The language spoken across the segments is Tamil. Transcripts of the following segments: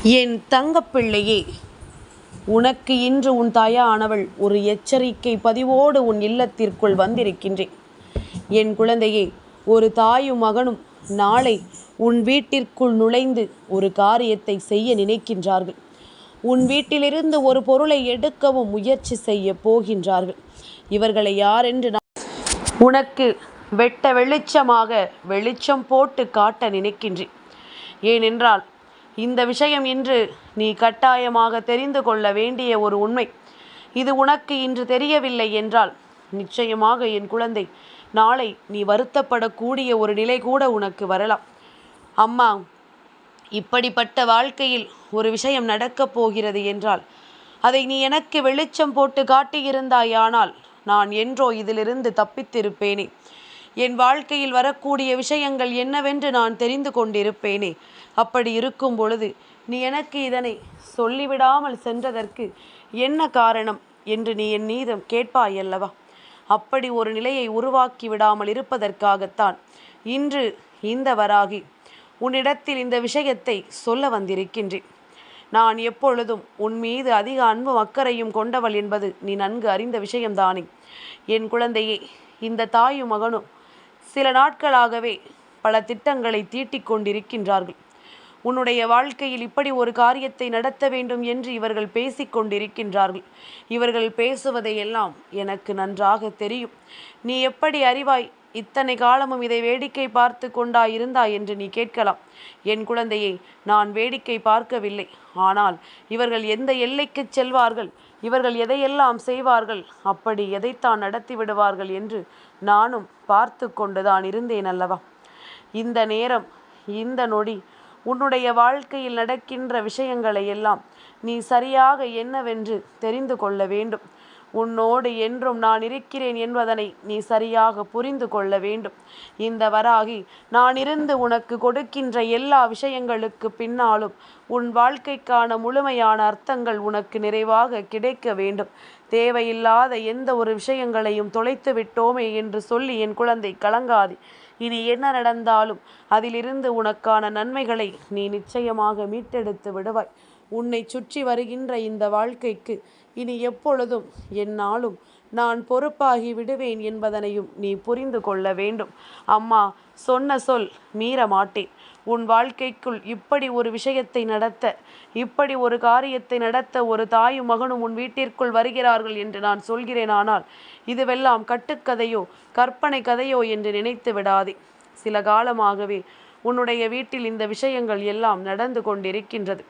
என் தங்கப்பிள்ளையே, உனக்கு இன்று உன் தாயானவள் ஒரு எச்சரிக்கை பதிவோடு உன் இல்லத்திற்குள் வந்திருக்கின்றேன். என் குழந்தையே, ஒரு தாயும் மகனும் நாளை உன் வீட்டிற்குள் நுழைந்து ஒரு காரியத்தை செய்ய நினைக்கின்றார்கள். உன் வீட்டிலிருந்து ஒரு பொருளை எடுக்கவும் முயற்சி செய்ய போகின்றார்கள். இவர்களை யாரென்று நான் உனக்கு வெட்ட வெளிச்சமாக வெளிச்சம் போட்டு காட்ட நினைக்கின்றேன். ஏனென்றால் இந்த விஷயம் இன்று நீ கட்டாயமாக தெரிந்து கொள்ள வேண்டிய ஒரு உண்மை. இது உனக்கு இன்று தெரியவில்லை என்றால் நிச்சயமாக என் குழந்தை, நாளை நீ வருத்தப்படக்கூடிய ஒரு நிலை கூட உனக்கு வரலாம். அம்மா, இப்படிப்பட்ட வாழ்க்கையில் ஒரு விஷயம் நடக்கப் போகிறது என்றால் அதை நீ எனக்கு வெளிச்சம் போட்டு காட்டியிருந்தாயானால் நான் என்றோ இதிலிருந்து தப்பித்திருப்பேனே. என் வாழ்க்கையில் வரக்கூடிய விஷயங்கள் என்னவென்று நான் தெரிந்து கொண்டிருப்பேனே. அப்படி இருக்கும் பொழுது நீ எனக்கு இதனை சொல்லிவிடாமல் சென்றதற்கு என்ன காரணம் என்று நீ என் மீதம் கேட்பாயல்லவா? அப்படி ஒரு நிலையை உருவாக்கி விடாமல் இருப்பதற்காகத்தான் இன்று இந்த வராகி உன்னிடத்தில் இந்த விஷயத்தை சொல்ல வந்திருக்கின்றேன். நான் எப்பொழுதும் உன் மீது அதிக அன்பும் அக்கறையும் கொண்டவள் என்பது நீ நன்கு அறிந்த விஷயம்தானே. என் குழந்தையே, இந்த தாயும் மகனும் சில நாட்களாகவே பல திட்டங்களை தீட்டிக் கொண்டிருக்கின்றார்கள். உன்னுடைய வாழ்க்கையில் இப்படி ஒரு காரியத்தை நடத்த வேண்டும் என்று இவர்கள் பேசிக்கொண்டிருக்கின்றார்கள். இவர்கள் பேசுவதையெல்லாம் எனக்கு நன்றாக தெரியும். நீ எப்படி அறிவாய்? இத்தனை காலமும் இதை வேடிக்கை பார்த்து கொண்டா இருந்தாய் என்று நீ கேட்கலாம். என் குழந்தையை, நான் வேடிக்கை பார்க்கவில்லை. ஆனால் இவர்கள் எந்த எல்லைக்கு செல்வார்கள், இவர்கள் எதையெல்லாம் செய்வார்கள், அப்படி எதைத்தான் நடத்தி விடுவார்கள் என்று நானும் பார்த்து கொண்டுதான் இருந்தேன் அல்லவா? இந்த நேரம், இந்த நொடி உன்னுடைய வாழ்க்கையில் நடக்கின்ற விஷயங்களை எல்லாம் நீ சரியாக என்னவென்று தெரிந்து கொள்ள வேண்டும். உன்னோடு என்றும் நான் இருக்கிறேன் என்பதனை நீ சரியாக புரிந்து கொள்ள வேண்டும். இந்த வராகி நான் இருந்து உனக்கு கொடுக்கின்ற எல்லா விஷயங்களுக்கு பின்னாலும் உன் வாழ்க்கைக்கான முழுமையான அர்த்தங்கள் உனக்கு நிறைவாக கிடைக்க வேண்டும். தேவையில்லாத எந்த ஒரு விஷயங்களையும் தொலைத்து விட்டோமே என்று சொல்லி என் குழந்தை கலங்காதே. இனி என்ன நடந்தாலும் அதிலிருந்து உனக்கான நன்மைகளை நீ நிச்சயமாக மீட்டெடுத்து விடுவாய். உன்னை சுற்றி வருகின்ற இந்த வாழ்க்கைக்கு இனி எப்பொழுதும் என்னாலும் நான் பொறுப்பாகி விடுவேன் என்பதனையும் நீ புரிந்து கொள்ள வேண்டும். அம்மா சொன்ன சொல் மீற மாட்டேன். உன் வாழ்க்கைக்குள் இப்படி ஒரு விஷயத்தை நடத்த, இப்படி ஒரு காரியத்தை நடத்த ஒரு தாயும் மகனும் உன் வீட்டிற்குள் வருகிறார்கள் என்று நான் சொல்கிறேன். ஆனால் இதுவெல்லாம் கட்டுக்கதையோ கற்பனை கதையோ என்று நினைத்து விடாதே. சில காலமாகவே உன்னுடைய வீட்டில் இந்த விஷயங்கள் எல்லாம் நடந்து கொண்டிருக்கின்றது.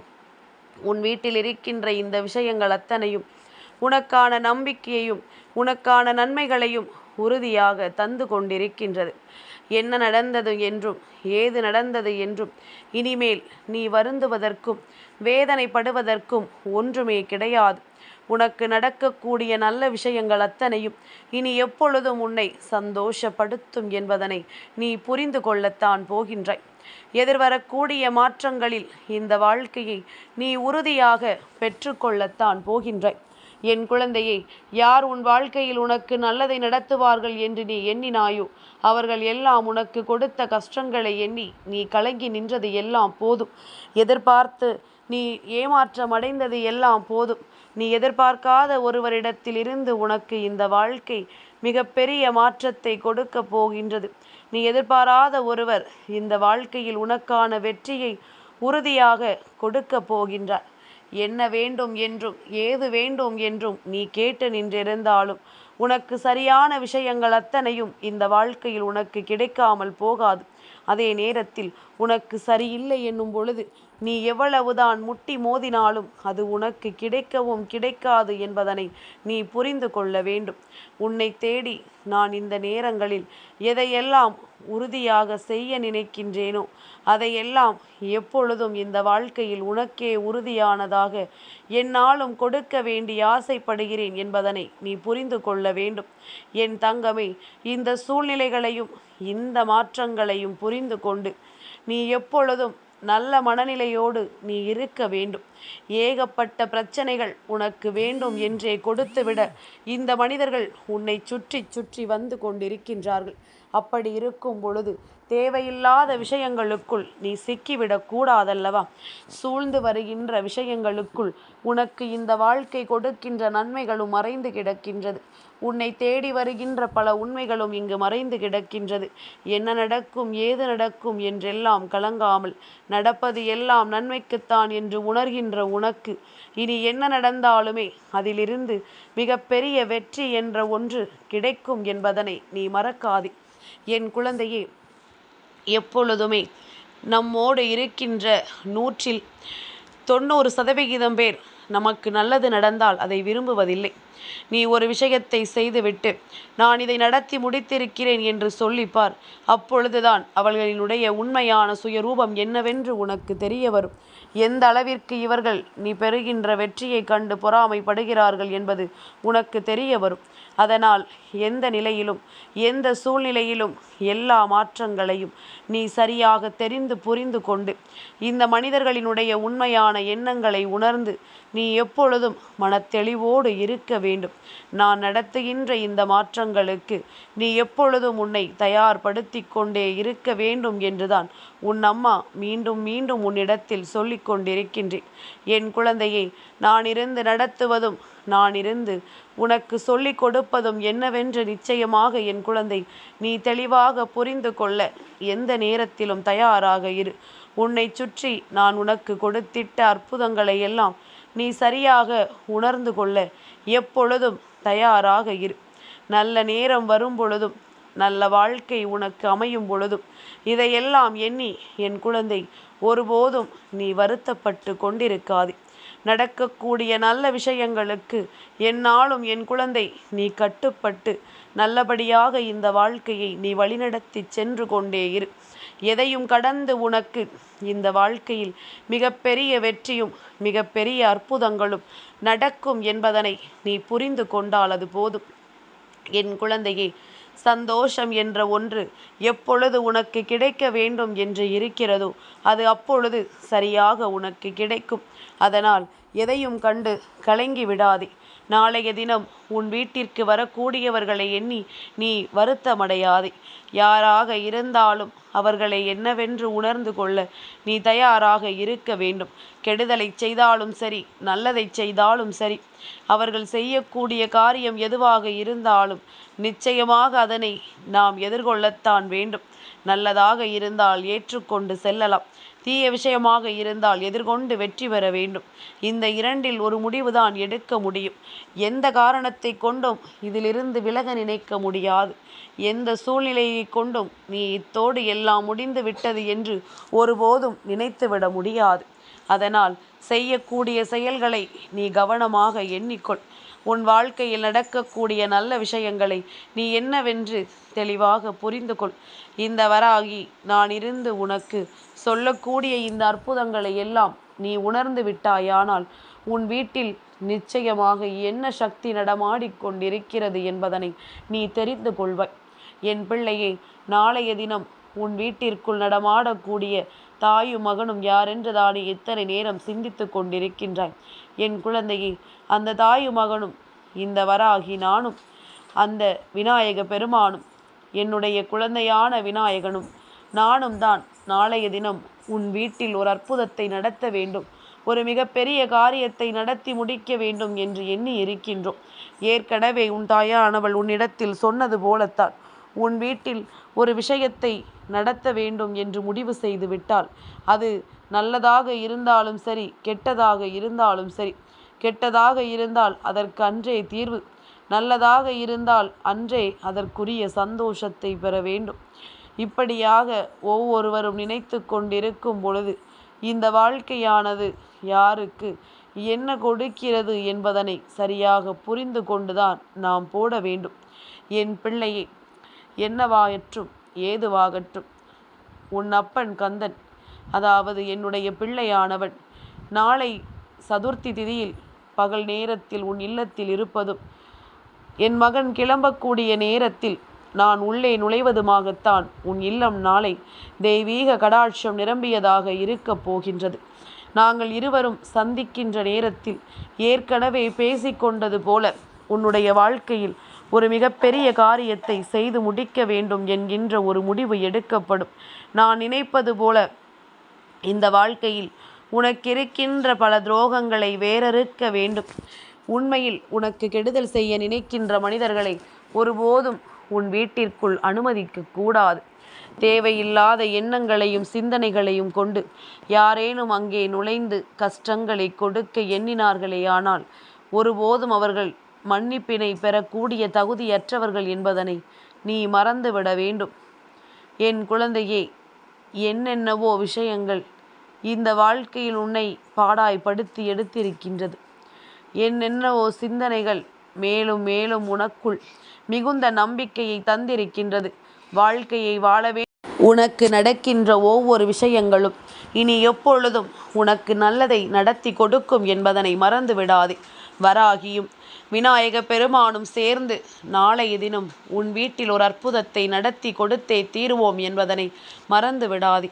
உன் வீட்டில் இருக்கின்ற இந்த விஷயங்கள் அத்தனையும் உனக்கான நம்பிக்கையையும் உனக்கான நன்மைகளையும் உறுதியாக தந்து கொண்டிருக்கின்றது. என்ன நடந்தது என்றும் ஏது நடந்தது என்றும் இனிமேல் நீ வருந்துவதற்கும் வேதனைப்படுவதற்கும் ஒன்றுமே கிடையாது. உனக்கு நடக்கக்கூடிய நல்ல விஷயங்கள் அத்தனையும் இனி எப்பொழுதும் உன்னை சந்தோஷப்படுத்தும் என்பதனை நீ புரிந்து கொள்ளத்தான் போகின்றாய். எதிர்வரக்கூடிய மாற்றங்களில் இந்த வாழ்க்கையை நீ உறுதியாக பெற்றுக்கொள்ளத்தான் போகின்றாய். என் குழந்தையை, யார் உன் வாழ்க்கையில் உனக்கு நல்லதை நடத்துவார்கள் என்று நீ எண்ணினாயோ அவர்கள் எல்லாம் உனக்கு கொடுத்த கஷ்டங்களை எண்ணி நீ கலங்கி நின்றது எல்லாம் போதும். எதிர்பார்த்து நீ ஏமாற்றம் அடைந்தது எல்லாம் போதும். நீ எதிர்பார்க்காத ஒருவரிடத்திலிருந்து உனக்கு இந்த வாழ்க்கை மிகப்பெரிய மாற்றத்தை கொடுக்க போகின்றது. நீ எதிர்பாராத ஒருவர் இந்த வாழ்க்கையில் உனக்கான வெற்றியை உறுதியாக கொடுக்க போகின்றார். என்ன வேண்டும் என்றும் ஏது வேண்டும் என்றும் நீ கேட்டு நின்றிருந்தாலும் உனக்கு சரியான விஷயங்கள் அத்தனையும் இந்த வாழ்க்கையில் உனக்கு கிடைக்காமல் போகாது. அதே நேரத்தில் உனக்கு சரியில்லை என்னும் பொழுது நீ எவ்வளவுதான் முட்டி மோதினாலும் அது உனக்கு கிடைக்கவும் கிடைக்காது என்பதனை நீ புரிந்து கொள்ள வேண்டும். உன்னை தேடி நான் இந்த நேரங்களில் எதையெல்லாம் உறுதியாக செய்ய நினைக்கின்றேனோ அதையெல்லாம் எப்பொழுதும் இந்த வாழ்க்கையில் உனக்கே உறுதியானதாக என்னாலும் கொடுக்க வேண்டி ஆசைப்படுகிறேன் என்பதனை நீ புரிந்து கொள்ள வேண்டும். என் தங்கமே, இந்த சூழ்நிலைகளையும் இந்த மாற்றங்களையும் புரிந்து கொண்டு நீ எப்பொழுதும் நல்ல மனநிலையோடு நீ இருக்க வேண்டும். ஏகப்பட்ட பிரச்சனைகள் உனக்கு வேண்டும் என்றே கொடுத்துவிட இந்த மனிதர்கள் உன்னை சுற்றி சுற்றி வந்து கொண்டிருக்கின்றார்கள். அப்படி இருக்கும் பொழுது தேவையில்லாத விஷயங்களுக்குள் நீ சிக்கிவிடக் கூடாதல்லவா? சூழ்ந்து வருகின்ற விஷயங்களுக்குள் உனக்கு இந்த வாழ்க்கை கொடுக்கின்ற நன்மைகளும் மறைந்து கிடக்கின்றது. உன்னை தேடி வருகின்ற பல உண்மைகளும் இங்கு மறைந்து கிடக்கின்றது. என்ன நடக்கும் ஏது நடக்கும் என்றெல்லாம் கலங்காமல் நடப்பது எல்லாம் நன்மைக்குத்தான் என்று உணர்கின்ற உனக்கு இனி என்ன நடந்தாலுமே அதிலிருந்து மிகப்பெரிய வெற்றி என்ற ஒன்று கிடைக்கும் என்பதனை நீ மறக்காதே. என் குழந்தையே, எப்பொழுதுமே நம்மோடு இருக்கின்ற 100ல் 90% பேர் நமக்கு நல்லது நடந்தால் அதை விரும்புவதில்லை. நீ ஒரு விஷயத்தை செய்துவிட்டு நான் இதை நடத்தி முடித்திருக்கிறேன் என்று சொல்லிப்பார். அப்பொழுதுதான் அவர்களினுடைய உண்மையான சுயரூபம் என்னவென்று உனக்கு தெரிய வரும். எந்த அளவிற்கு இவர்கள் நீ பெறுகின்ற வெற்றியை கண்டு பொறாமைப்படுகிறார்கள் என்பது உனக்கு தெரிய வரும். அதனால் எந்த நிலையிலும் எந்த சூழ்நிலையிலும் எல்லா மாற்றங்களையும் நீ சரியாக தெரிந்து புரிந்து கொண்டு இந்த மனிதர்களினுடைய உண்மையான எண்ணங்களை உணர்ந்து நீ எப்பொழுதும் மனத்தெளிவோடு இருக்க வேண்டும். நான் நடத்துகின்ற இந்த மாற்றங்களுக்கு நீ எப்பொழுதும் உன்னை தயார்படுத்தி கொண்டே இருக்க வேண்டும் என்றுதான் உன் அம்மா மீண்டும் மீண்டும் உன்னிடத்தில் சொல்லிக் கொண்டிருக்கின்றேன். என் குழந்தையை, நான் இருந்து நடத்துவதும் நான் இருந்து உனக்கு சொல்லிக் கொடுப்பதும் என்னவென்று நிச்சயமாக என் குழந்தை நீ தெளிவாக புரிந்து கொள்ள எந்த நேரத்திலும் தயாராக இரு. உன்னை சுற்றி நான் உனக்கு கொடுத்திட்ட அற்புதங்களை எல்லாம் நீ சரியாக உணர்ந்து கொள்ள எப்பொழுதும் தயாராக இரு. நல்ல நேரம் வரும் பொழுதும் நல்ல வாழ்க்கை உனக்கு அமையும் பொழுதும் இதையெல்லாம் எண்ணி என் குழந்தை ஒருபோதும் நீ வருத்தப்பட்டு கொண்டிருக்காதே. நடக்கக்கூடிய நல்ல விஷயங்களுக்கு எந்நாளும் என் குழந்தை நீ கட்டுப்பட்டு நல்லபடியாக இந்த வாழ்க்கையை நீ வழிநடத்தி சென்று கொண்டே இரு. எதையும் கடந்து உனக்கு இந்த வாழ்க்கையில் மிகப்பெரிய வெற்றியும் மிகப்பெரிய அற்புதங்களும் நடக்கும் என்பதனை நீ புரிந்து கொண்டால் அது போதும். என் குழந்தையே, சந்தோஷம் என்ற ஒன்று எப்பொழுது உனக்கு கிடைக்க வேண்டும் என்று இருக்கிறதோ அது அப்பொழுது சரியாக உனக்கு கிடைக்கும். அதனால் எதையும் கண்டு கலங்கி விடாதே. நாளைய தினம் உன் வீட்டிற்கு வரக்கூடியவர்களை எண்ணி நீ வருத்தமடையாதே. யாராக இருந்தாலும் அவர்களை என்னவென்று உணர்ந்து கொள்ள நீ தயாராக இருக்க வேண்டும். கெடுதலை செய்தாலும் சரி, நல்லதை செய்தாலும் சரி, அவர்கள் செய்யக்கூடிய காரியம் எதுவாக இருந்தாலும் நிச்சயமாக அதனை நாம் எதிர்கொள்ளத்தான் வேண்டும். நல்லதாக இருந்தால் ஏற்றுக்கொண்டு செல்லலாம், தீய விஷயமாக இருந்தால் எதிர்கொண்டு வெற்றி பெற வேண்டும். இந்த இரண்டில் ஒரு முடிவுதான் எடுக்க முடியும். எந்த காரணத்தை கொண்டும் இதிலிருந்து விலக நினைக்க முடியாது. எந்த சூழ்நிலையை கொண்டும் நீ இத்தோடு எல்லாம் முடிந்து விட்டது என்று ஒருபோதும் நினைத்துவிட முடியாது. அதனால் செய்யக்கூடிய செயல்களை நீ கவனமாக எண்ணிக்கொள். உன் வாழ்க்கையில் நடக்கக்கூடிய நல்ல விஷயங்களை நீ என்னவென்று தெளிவாக புரிந்து கொள். இந்த வராகி நான் இருந்து உனக்கு சொல்லக்கூடிய இந்த அற்புதங்களை எல்லாம் நீ உணர்ந்து விட்டாயானால் உன் வீட்டில் நிச்சயமாக என்ன சக்தி நடமாடிக்கொண்டிருக்கிறது என்பதனை நீ தெரிந்து கொள்வாய். என் பிள்ளையே, நாளைய தினம் உன் வீட்டிற்குள் நடமாடக்கூடிய தாயும் மகனும் யாரென்று தானே எத்தனை நேரம் சிந்தித்து கொண்டிருக்கின்றாய். என் குழந்தையே, அந்த தாயும் மகனும் இந்த வராகி நானும் அந்த விநாயக பெருமானும் என்னுடைய குழந்தையான விநாயகனும் நானும் தான் நாளைய தினம் உன் வீட்டில் ஒரு அற்புதத்தை நடத்த வேண்டும், ஒரு மிகப்பெரிய காரியத்தை நடத்தி முடிக்க வேண்டும் என்று எண்ணி இருக்கின்றோம். ஏற்கனவே உன் தாயானவள் உன்னிடத்தில் சொன்னது போலத்தான் உன் வீட்டில் ஒரு விஷயத்தை நடத்த வேண்டும் என்று முடிவு செய்து விட்டால் அது நல்லதாக இருந்தாலும் சரி, கெட்டதாக இருந்தாலும் சரி. கெட்டதாக இருந்தால் அதற்கு அன்றே தீர்வு, நல்லதாக இருந்தால் அன்றே அதற்குரிய சந்தோஷத்தை பெற வேண்டும். இப்படியாக ஒவ்வொருவரும் நினைத்து கொண்டிருக்கும் பொழுது இந்த வாழ்க்கையானது யாருக்கு என்ன கொடுக்கிறது என்பதனை சரியாக புரிந்து கொண்டுதான் நாம் போட வேண்டும். என் பிள்ளையே, என்னவாகட்டும் ஏதுவாகட்டும், உன் அப்பன் கந்தன், அதாவது என்னுடைய பிள்ளையானவன் நாளை சதுர்த்தி திதியில் பகல் நேரத்தில் உன் இல்லத்தில் இருப்பதும் என் மகன் கிளம்பக்கூடிய நேரத்தில் நான் உள்ளே நுழைவதுமாகத்தான் உன் இல்லம் நாளை தெய்வீக கடாட்சம் நிரம்பியதாக இருக்கப் போகின்றது. நாங்கள் இருவரும் சந்திக்கின்ற நேரத்தில் ஏற்கனவே பேசிக்கொண்டது போல உன்னுடைய வாழ்க்கையில் ஒரு மிகப்பெரிய காரியத்தை செய்து முடிக்க வேண்டும் என்கின்ற ஒரு முடிவு எடுக்கப்படும். நான் நினைப்பது போல இந்த வாழ்க்கையில் உனக்கிருக்கின்ற பல துரோகங்களை வேறறுக்க வேண்டும். உண்மையில் உனக்கு கெடுதல் செய்ய நினைக்கின்ற மனிதர்களை ஒருபோதும் உன் வீட்டிற்குள் அனுமதிக்க கூடாது. தேவையில்லாத எண்ணங்களையும் சிந்தனைகளையும் கொண்டு யாரேனும் அங்கே நுழைந்து கஷ்டங்களை கொடுக்க எண்ணினார்களேயானால் ஒருபோதும் அவர்கள் மன்னிப்பினை பெறக்கூடிய தகுதியற்றவர்கள் என்பதனை நீ மறந்துவிட வேண்டும். என் குழந்தையே, என்னென்னவோ விஷயங்கள் இந்த வாழ்க்கையில் உன்னை பாடாய்படுத்தி எடுத்திருக்கின்றது. என்னென்னவோ சிந்தனைகள் மேலும் மேலும் உனக்குள் மிகுந்த நம்பிக்கையை தந்திருக்கின்றது. வாழ்க்கையை வாழவே உனக்கு நடக்கின்ற ஒவ்வொரு விஷயங்களும் இனி எப்பொழுதும் உனக்கு நல்லதை நடத்தி கொடுக்கும் என்பதனை மறந்து விடாதே. வராகியும் விநாயக பெருமானும் சேர்ந்து நாளைய தினம் உன் வீட்டில் ஒரு அற்புதத்தை நடத்தி கொடுத்தே தீருவோம் என்பதனை மறந்து விடாதே.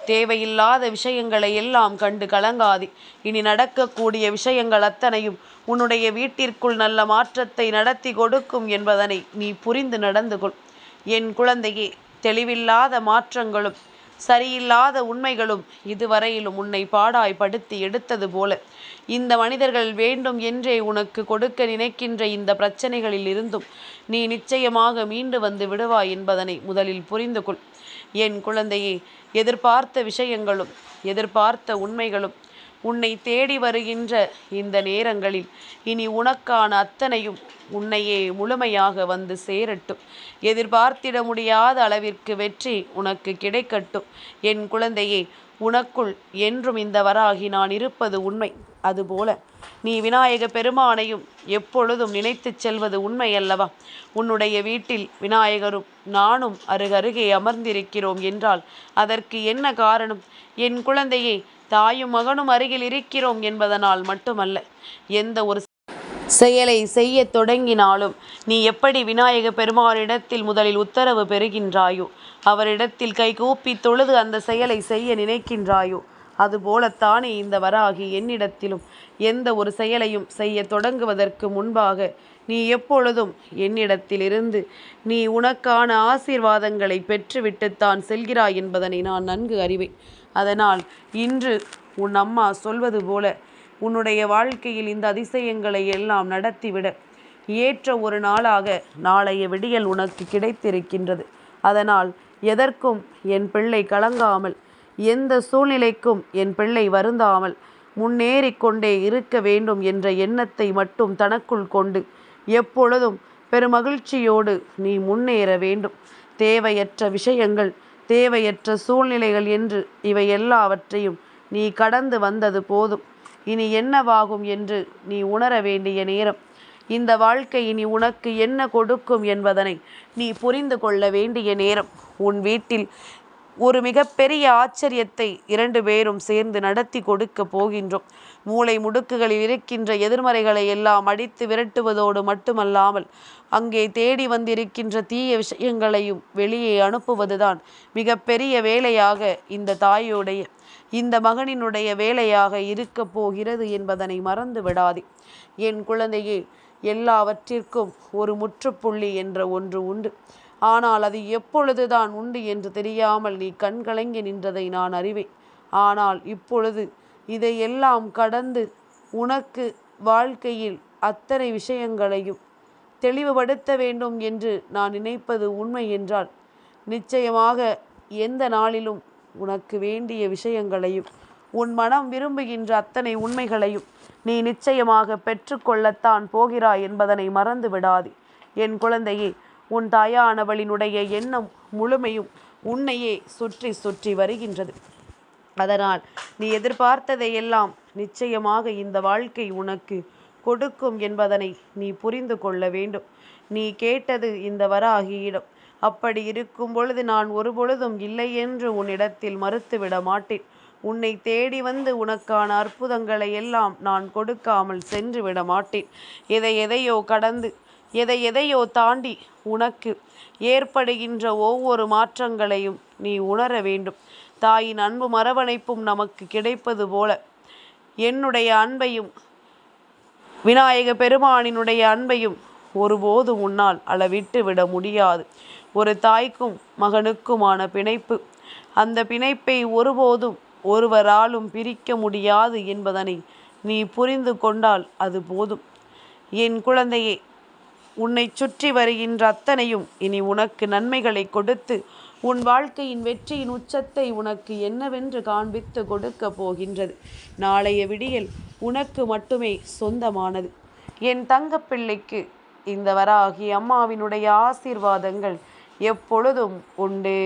தேவையில்லாத விஷயங்களை எல்லாம் கண்டு கலங்காதே. இனி நடக்கக்கூடிய விஷயங்கள் அத்தனையும் உன்னுடைய வீட்டிற்குள் நல்ல மாற்றத்தை நடத்தி கொடுக்கும் என்பதனை நீ புரிந்து நடந்து கொள். என் குழந்தையே, தெளிவில்லாத மாற்றங்களும் சரியில்லாத உண்மைகளும் இதுவரையிலும் உன்னை பாடாய்படுத்தி எடுத்தது போல இந்த மனிதர்கள் வேண்டும் என்றே உனக்கு கொடுக்க நினைக்கின்ற இந்த பிரச்சனைகளில் இருந்தும் நீ நிச்சயமாக மீண்டு வந்து விடுவாய் என்பதனை முதலில் புரிந்து கொள். என் குழந்தையே, எதிர்பார்த்த விஷயங்களும் எதிர்பார்த்த உண்மைகளும் உன்னை தேடி வருகின்ற இந்த நேரங்களில் இனி உனக்கான அத்தனையும் உன்னையே முழுமையாக வந்து சேரட்டும். எதிர்பார்த்திட முடியாத அளவிற்கு வெற்றி உனக்கு கிடைக்கட்டும். என் குழந்தையே, உனக்குள் என்றும் இந்த வராகி நான் இருப்பது உண்மை. அதுபோல நீ விநாயக பெருமானையும் எப்பொழுதும் நினைத்து செல்வது உண்மை அல்லவா? உன்னுடைய வீட்டில் விநாயகரும் நானும் அருகருகே அமர்ந்திருக்கிறோம் என்றால் அதற்கு என்ன காரணம்? என் குழந்தையே, தாயும் மகனும் அருகில் இருக்கிறோம் என்பதனால் மட்டுமல்ல. எந்த ஒரு செயலை செய்ய தொடங்கினாலும் நீ எப்படி விநாயக பெருமானிடத்தில் முதலில் உத்தரவு பெறுகின்றாயோ, அவரிடத்தில் கைகூப்பி தொழுது அந்த செயலை செய்ய நினைக்கின்றாயோ, அதுபோலத்தானே இந்த வராகி என்னிடத்திலும் எந்த ஒரு செயலையும் செய்ய தொடங்குவதற்கு முன்பாக நீ எப்பொழுதும் என்னிடத்திலிருந்து நீ உனக்கான ஆசீர்வாதங்களை பெற்றுவிட்டுத்தான் செல்கிறாய் என்பதனை நான் நன்கு அறிவேன். அதனால் இன்று உன் அம்மா சொல்வது போல உன்னுடைய வாழ்க்கையில் இந்த அதிசயங்களை எல்லாம் நடத்திவிட ஏற்ற ஒரு நாளாக நாளைய விடியல் உனக்கு கிடைத்திருக்கின்றது. அதனால் எதற்கும் என் பிள்ளை கலங்காமல், எந்த சூழ்நிலைக்கும் என் பிள்ளை வருந்தாமல் முன்னேறிக்கொண்டே இருக்க வேண்டும் என்ற எண்ணத்தை மட்டும் தனக்குள் கொண்டு எப்பொழுதும் பெருமகிழ்ச்சியோடு நீ முன்னேற வேண்டும். தேவையற்ற விஷயங்கள், தேவையற்ற சூழ்நிலைகள் என்று இவை எல்லாவற்றையும் நீ கடந்து வந்தது போதும். இனி என்னவாகும் என்று நீ உணர வேண்டிய நேரம். இந்த வாழ்க்கை இனி உனக்கு என்ன கொடுக்கும் என்பதனை நீ புரிந்து கொள்ள வேண்டிய நேரம். உன் வீட்டில் ஒரு மிகப்பெரிய ஆச்சரியத்தை 2 பேரும் சேர்ந்து நடத்தி கொடுக்க போகின்றோம். மூளை முடுக்குகளில் இருக்கின்ற எதிர்மறைகளை எல்லாம் அடித்து விரட்டுவதோடு மட்டுமல்லாமல் அங்கே தேடி வந்திருக்கின்ற தீய விஷயங்களையும் வெளியே அனுப்புவதுதான் மிகப்பெரிய வேலையாக இந்த தாயுடைய இந்த மகனினுடைய வேலையாக இருக்க போகிறது என்பதனை மறந்து விடாதே. என் குழந்தையே, எல்லாவற்றிற்கும் ஒரு முற்றுப்புள்ளி என்ற ஒன்று உண்டு. ஆனால் அது எப்பொழுதுதான் உண்டு என்று தெரியாமல் நீ கண்கலங்கி நின்றதை நான் அறிவேன். ஆனால் இப்பொழுது இதையெல்லாம் கடந்து உனக்கு வாழ்க்கையில் அத்தனை விஷயங்களையும் தெளிவுபடுத்த வேண்டும் என்று நான் நினைப்பது உண்மை என்றால் நிச்சயமாக எந்த நாளிலும் உனக்கு வேண்டிய விஷயங்களையும் உன் மனம் விரும்புகின்ற அத்தனை உண்மைகளையும் நீ நிச்சயமாக பெற்றுக்கொள்ளத்தான் போகிறாய் என்பதனை மறந்து விடாதே. என் குழந்தையே, உன் தாயானவளினுடைய எண்ணம் முழுமையும் உன்னையே சுற்றி சுற்றி வருகின்றது. அதனால் நீ எதிர்பார்த்ததையெல்லாம் நிச்சயமாக இந்த வாழ்க்கை உனக்கு கொடுக்கும் என்பதனை நீ புரிந்து கொள்ள வேண்டும். நீ கேட்டது இந்த வராகியிடம். அப்படி இருக்கும் பொழுது நான் ஒருபொழுதும் இல்லை என்று உன்னிடத்தில் மறுத்துவிட மாட்டேன். உன்னை தேடி வந்து உனக்கான அற்புதங்களை எல்லாம் நான் கொடுக்காமல் சென்று விட மாட்டேன். எதையோ கடந்து எதையோ தாண்டி உனக்கு ஏற்படுகின்ற ஒவ்வொரு மாற்றங்களையும் நீ உணர வேண்டும். தாயின் அன்பும் அரவணைப்பும் நமக்கு கிடைப்பது போல என்னுடைய அன்பையும் விநாயக பெருமானினுடைய அன்பையும் ஒருபோதும் உன்னால் அளவிட்டு விட முடியாது. ஒரு தாய்க்கும் மகனுக்குமான பிணைப்பு, அந்த பிணைப்பை ஒருபோதும் ஒருவராலும் பிரிக்க முடியாது என்பதனை நீ புரிந்து கொண்டால் அது போதும். என் குழந்தையே, உன்னை சுற்றி வருகின்ற அத்தனையும் இனி உனக்கு நன்மைகளை கொடுத்து உன் வாழ்க்கையின் வெற்றியின் உச்சத்தை உனக்கு என்னவென்று காண்பித்து கொடுக்க போகின்றது. நாளைய விடியல் உனக்கு மட்டுமே சொந்தமானது. என் தங்கப்பிள்ளைக்கு இந்த வராகி அம்மாவினுடைய ஆசீர்வாதங்கள் எப்பொழுதும் உண்டு.